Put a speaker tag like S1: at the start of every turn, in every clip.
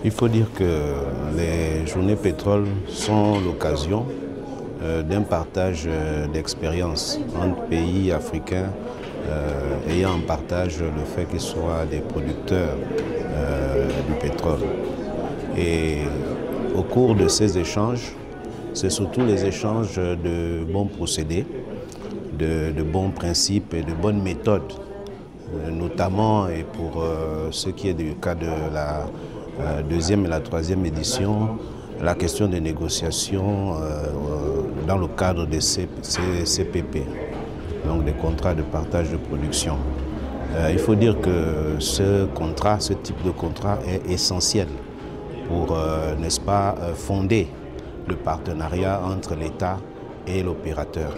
S1: Il faut dire que les journées pétrole sont l'occasion d'un partage d'expériences entre pays africains ayant en partage le fait qu'ils soient des producteurs du pétrole. Et au cours de ces échanges, c'est surtout les échanges de bons procédés, de bons principes et de bonnes méthodes, notamment et pour ce qui est du cas de la deuxième et la troisième édition, la question des négociations dans le cadre des CPP, donc des contrats de partage de production. Il faut dire que ce type de contrat est essentiel pour, n'est-ce pas, fonder le partenariat entre l'État et l'opérateur.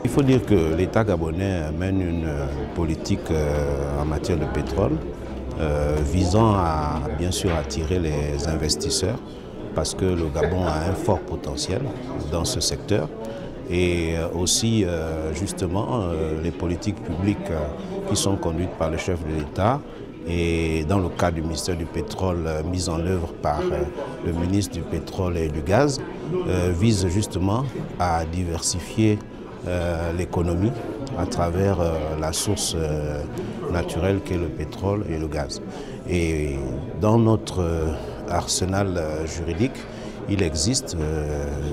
S1: Il faut dire que l'État gabonais mène une politique en matière de pétrole visant à, bien sûr, attirer les investisseurs parce que le Gabon a un fort potentiel dans ce secteur et aussi justement les politiques publiques qui sont conduites par le chef de l'État et dans le cadre du ministère du pétrole mis en œuvre par le ministre du pétrole et du gaz visent justement à diversifier l'économie à travers la source naturelle qu'est le pétrole et le gaz. Et dans notre arsenal juridique, il existe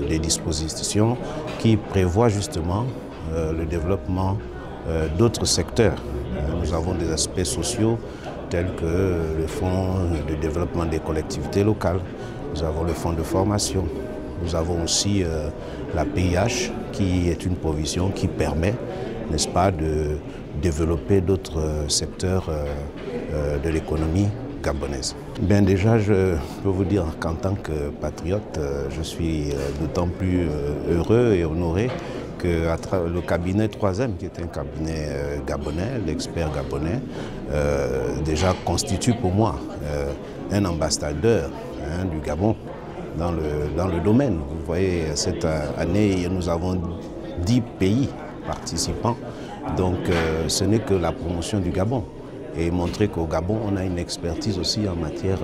S1: des dispositions qui prévoient justement le développement d'autres secteurs. Nous avons des aspects sociaux tels que le fonds de développement des collectivités locales, nous avons le fonds de formation, nous avons aussi la PIH qui est une provision qui permet, n'est-ce pas, de développer d'autres secteurs de l'économie gabonaise. Bien déjà, je peux vous dire qu'en tant que patriote, je suis d'autant plus heureux et honoré que le cabinet 3M, qui est un cabinet gabonais, l'expert gabonais, déjà constitue pour moi un ambassadeur du Gabon dans le domaine. Vous voyez, cette année, nous avons 10 pays participants, donc ce n'est que la promotion du Gabon. Et montrer qu'au Gabon, on a une expertise aussi en matière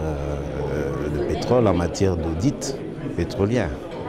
S1: de pétrole, en matière d'audit pétrolière.